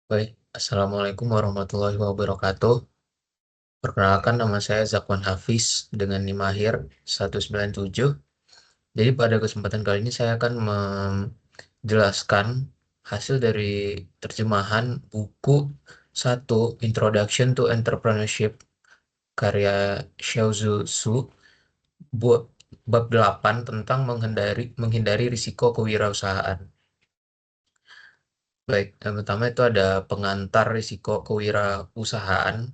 Baik, Assalamualaikum warahmatullahi wabarakatuh. Perkenalkan nama saya Zakwan Hafiz dengan NIM akhir 197. Jadi pada kesempatan kali ini saya akan menjelaskan hasil dari terjemahan buku 1 Introduction to Entrepreneurship karya Xiaozu Su buat bab 8 tentang menghindari risiko kewirausahaan. Baik, yang pertama itu ada pengantar risiko kewirausahaan.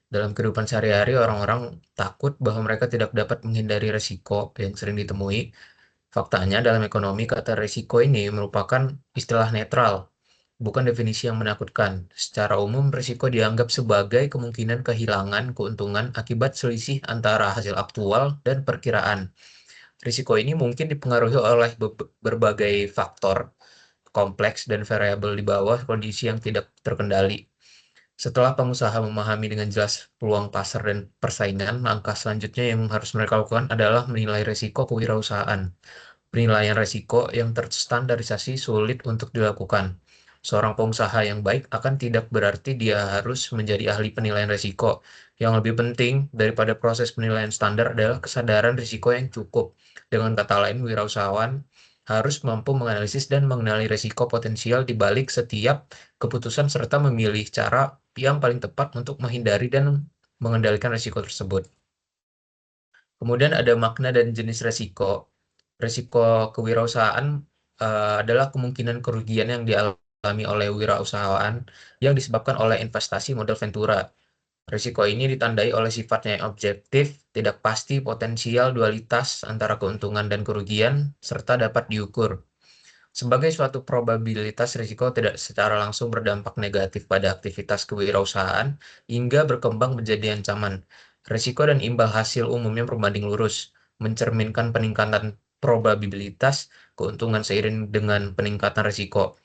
Dalam kehidupan sehari-hari, orang-orang takut bahwa mereka tidak dapat menghindari risiko yang sering ditemui. Faktanya, dalam ekonomi, kata risiko ini merupakan istilah netral, bukan definisi yang menakutkan. Secara umum, risiko dianggap sebagai kemungkinan kehilangan keuntungan akibat selisih antara hasil aktual dan perkiraan. Risiko ini mungkin dipengaruhi oleh berbagai faktor kompleks dan variabel di bawah kondisi yang tidak terkendali. Setelah pengusaha memahami dengan jelas peluang pasar dan persaingan, langkah selanjutnya yang harus mereka lakukan adalah menilai risiko kewirausahaan. Penilaian risiko yang terstandarisasi sulit untuk dilakukan. Seorang pengusaha yang baik akan tidak berarti dia harus menjadi ahli penilaian risiko. Yang lebih penting daripada proses penilaian standar adalah kesadaran risiko yang cukup. Dengan kata lain, wirausahawan harus mampu menganalisis dan mengenali risiko potensial di balik setiap keputusan serta memilih cara yang paling tepat untuk menghindari dan mengendalikan risiko tersebut. Kemudian ada makna dan jenis risiko. Risiko kewirausahaan adalah kemungkinan kerugian yang dialami oleh wirausahaan yang disebabkan oleh investasi modal ventura. Risiko ini ditandai oleh sifatnya yang objektif, tidak pasti, potensial, dualitas antara keuntungan dan kerugian, serta dapat diukur. Sebagai suatu probabilitas, risiko tidak secara langsung berdampak negatif pada aktivitas kewirausahaan hingga berkembang menjadi ancaman. Risiko dan imbal hasil umumnya berbanding lurus, mencerminkan peningkatan probabilitas keuntungan seiring dengan peningkatan risiko.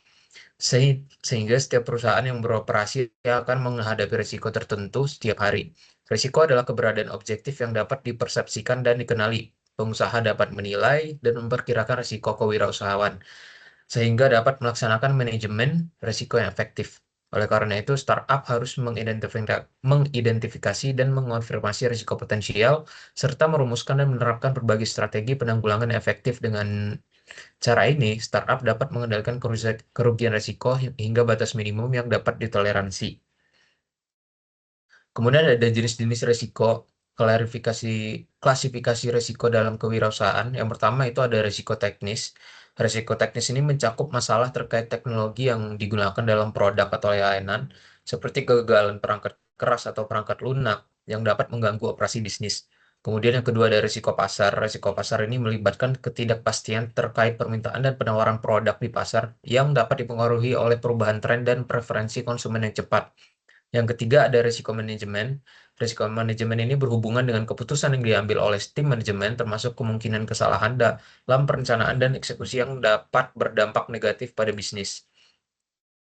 Sehingga setiap perusahaan yang beroperasi akan menghadapi risiko tertentu setiap hari. Risiko adalah keberadaan objektif yang dapat dipersepsikan dan dikenali. Pengusaha dapat menilai dan memperkirakan risiko kewirausahaan sehingga dapat melaksanakan manajemen risiko yang efektif. Oleh karena itu, startup harus mengidentifikasi dan mengonfirmasi risiko potensial, serta merumuskan dan menerapkan berbagai strategi penanggulangan yang efektif. Dengan cara ini, startup dapat mengendalikan kerugian risiko hingga batas minimum yang dapat ditoleransi. Kemudian ada jenis-jenis risiko, klasifikasi risiko dalam kewirausahaan. Yang pertama itu ada risiko teknis. Risiko teknis ini mencakup masalah terkait teknologi yang digunakan dalam produk atau layanan, seperti kegagalan perangkat keras atau perangkat lunak yang dapat mengganggu operasi bisnis. Kemudian yang kedua ada risiko pasar. Risiko pasar ini melibatkan ketidakpastian terkait permintaan dan penawaran produk di pasar yang dapat dipengaruhi oleh perubahan tren dan preferensi konsumen yang cepat. Yang ketiga ada risiko manajemen. Risiko manajemen ini berhubungan dengan keputusan yang diambil oleh tim manajemen, termasuk kemungkinan kesalahan dalam perencanaan dan eksekusi yang dapat berdampak negatif pada bisnis.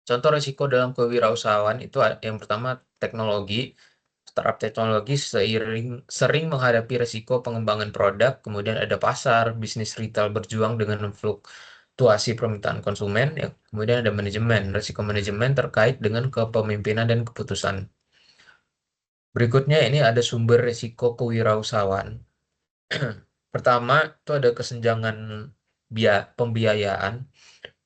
Contoh risiko dalam kewirausahaan itu yang pertama teknologi. Startup teknologi sering menghadapi risiko pengembangan produk, kemudian ada pasar, bisnis retail berjuang dengan fluktuasi permintaan konsumen, ya. Kemudian ada manajemen, risiko manajemen terkait dengan kepemimpinan dan keputusan. Berikutnya ini ada sumber risiko kewirausahaan. Pertama, itu ada kesenjangan pembiayaan.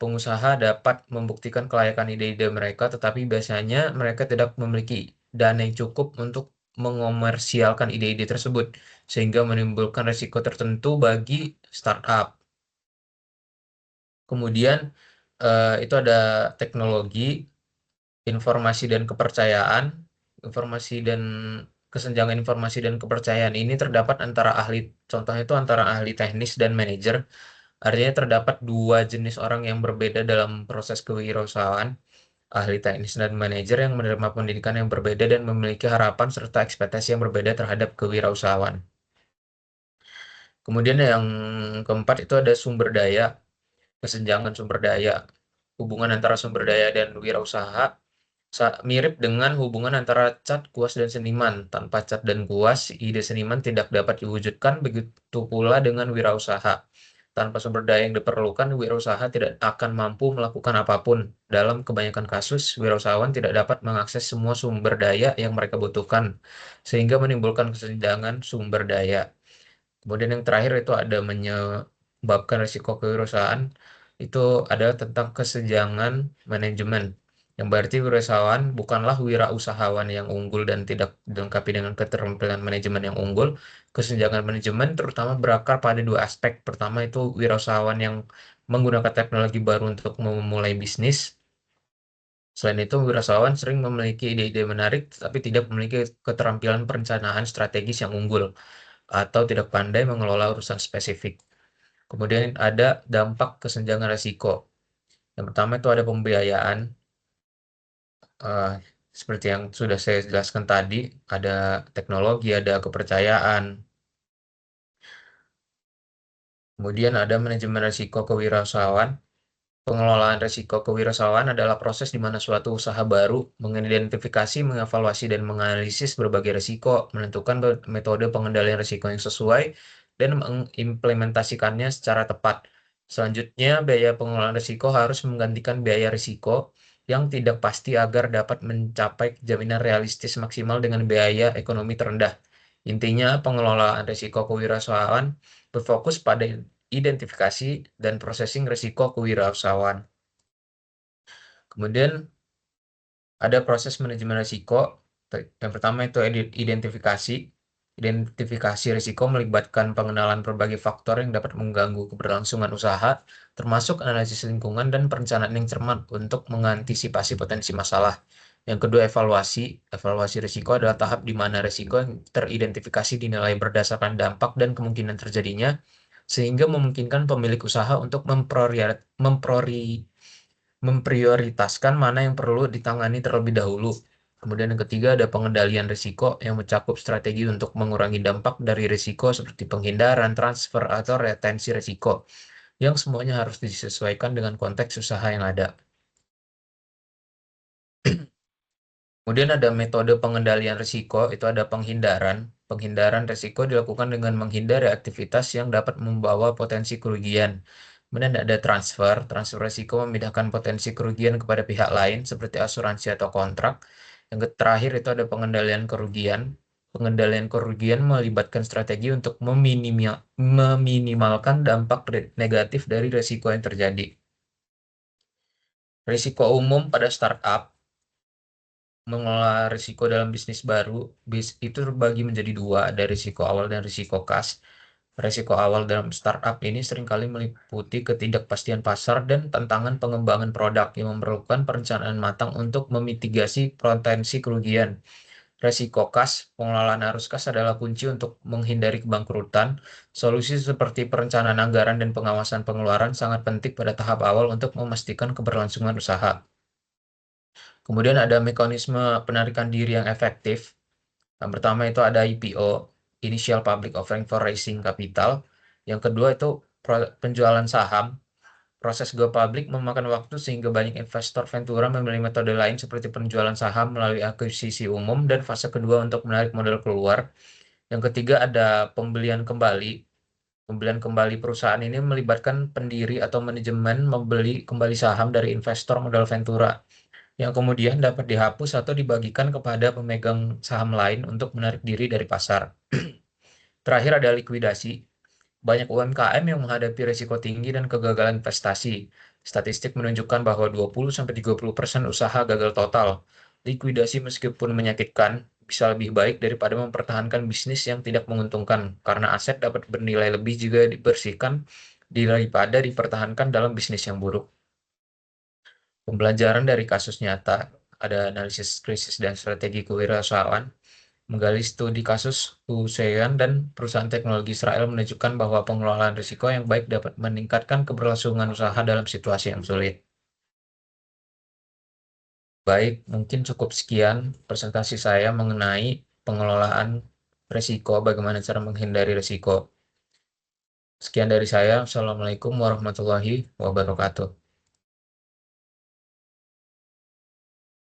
Pengusaha dapat membuktikan kelayakan ide-ide mereka, tetapi biasanya mereka tidak memiliki dana yang cukup untuk mengomersialkan ide-ide tersebut, sehingga menimbulkan risiko tertentu bagi startup. Kemudian itu ada teknologi, informasi dan kepercayaan. Informasi dan Kesenjangan informasi dan kepercayaan ini terdapat antara ahli, contohnya itu antara ahli teknis dan manajer. Artinya terdapat dua jenis orang yang berbeda dalam proses kewirausahaan, ahli teknis dan manajer yang menerima pendidikan yang berbeda dan memiliki harapan serta ekspektasi yang berbeda terhadap kewirausahaan. Kemudian yang keempat itu ada sumber daya, kesenjangan sumber daya. Hubungan antara sumber daya dan wirausaha mirip dengan hubungan antara cat, kuas, dan seniman. Tanpa cat dan kuas, ide seniman tidak dapat diwujudkan, begitu pula dengan wirausaha. Tanpa sumber daya yang diperlukan, wirausaha tidak akan mampu melakukan apapun. Dalam kebanyakan kasus, wirausahawan tidak dapat mengakses semua sumber daya yang mereka butuhkan, sehingga menimbulkan kesenjangan sumber daya. Kemudian yang terakhir itu ada menyebabkan risiko kewirausahaan, itu adalah tentang kesenjangan manajemen. Yang berarti wirausahawan bukanlah wirausahawan yang unggul dan tidak dilengkapi dengan keterampilan manajemen yang unggul. Kesenjangan manajemen terutama berakar pada dua aspek. Pertama itu wirausahawan yang menggunakan teknologi baru untuk memulai bisnis. Selain itu, wirausahawan sering memiliki ide-ide menarik, tapi tidak memiliki keterampilan perencanaan strategis yang unggul atau tidak pandai mengelola urusan spesifik. Kemudian ada dampak kesenjangan risiko. Yang pertama itu ada pembiayaan, eh, seperti yang sudah saya jelaskan tadi, ada teknologi, ada kepercayaan. Kemudian ada manajemen risiko kewirausahaan. Pengelolaan risiko kewirausahaan adalah proses di mana suatu usaha baru mengidentifikasi, mengevaluasi, dan menganalisis berbagai risiko, menentukan metode pengendalian risiko yang sesuai, dan mengimplementasikannya secara tepat. Selanjutnya, biaya pengelolaan risiko harus menggantikan biaya risiko yang tidak pasti agar dapat mencapai jaminan realistis maksimal dengan biaya ekonomi terendah. Intinya, pengelolaan risiko kewirausahaan berfokus pada identifikasi dan processing risiko kewirausahaan. Kemudian ada proses manajemen risiko. Yang pertama itu identifikasi. Identifikasi risiko melibatkan pengenalan berbagai faktor yang dapat mengganggu keberlangsungan usaha, termasuk analisis lingkungan dan perencanaan yang cermat untuk mengantisipasi potensi masalah. Yang kedua, evaluasi. Evaluasi risiko adalah tahap di mana risiko yang teridentifikasi dinilai berdasarkan dampak dan kemungkinan terjadinya, sehingga memungkinkan pemilik usaha untuk memprioritaskan mana yang perlu ditangani terlebih dahulu. Kemudian yang ketiga ada pengendalian risiko yang mencakup strategi untuk mengurangi dampak dari risiko seperti penghindaran, transfer, atau retensi risiko, yang semuanya harus disesuaikan dengan konteks usaha yang ada. Kemudian ada metode pengendalian risiko, itu ada penghindaran. Penghindaran risiko dilakukan dengan menghindari aktivitas yang dapat membawa potensi kerugian. Kemudian ada transfer. Transfer risiko memindahkan potensi kerugian kepada pihak lain seperti asuransi atau kontrak. Yang terakhir itu ada pengendalian kerugian. Pengendalian kerugian melibatkan strategi untuk meminimalkan dampak negatif dari risiko yang terjadi. Risiko umum pada startup mengelola risiko dalam bisnis baru itu terbagi menjadi dua, ada risiko awal dan risiko kas. Risiko awal dalam startup ini seringkali meliputi ketidakpastian pasar dan tantangan pengembangan produk yang memerlukan perencanaan matang untuk memitigasi potensi kerugian. Risiko kas, pengelolaan arus kas adalah kunci untuk menghindari kebangkrutan. Solusi seperti perencanaan anggaran dan pengawasan pengeluaran sangat penting pada tahap awal untuk memastikan keberlangsungan usaha. Kemudian ada mekanisme penarikan diri yang efektif. Yang pertama itu ada IPO, Initial Public Offering for Raising Capital. Yang kedua itu penjualan saham. Proses go public memakan waktu sehingga banyak investor ventura memilih metode lain seperti penjualan saham melalui akuisisi umum dan fase kedua untuk menarik modal keluar. Yang ketiga ada pembelian kembali. Pembelian kembali perusahaan ini melibatkan pendiri atau manajemen membeli kembali saham dari investor modal ventura, yang kemudian dapat dihapus atau dibagikan kepada pemegang saham lain untuk menarik diri dari pasar. Terakhir ada likuidasi. Banyak UMKM yang menghadapi risiko tinggi dan kegagalan investasi. Statistik menunjukkan bahwa 20-30% usaha gagal total. Likuidasi meskipun menyakitkan, bisa lebih baik daripada mempertahankan bisnis yang tidak menguntungkan, karena aset dapat bernilai lebih jika dibersihkan daripada dipertahankan dalam bisnis yang buruk. Pembelajaran dari kasus nyata, ada analisis krisis dan strategi kewirausahaan, menggali studi kasus Hussein dan perusahaan teknologi Israel menunjukkan bahwa pengelolaan risiko yang baik dapat meningkatkan keberlangsungan usaha dalam situasi yang sulit. Baik, mungkin cukup sekian presentasi saya mengenai pengelolaan risiko, bagaimana cara menghindari risiko. Sekian dari saya. Assalamualaikum warahmatullahi wabarakatuh.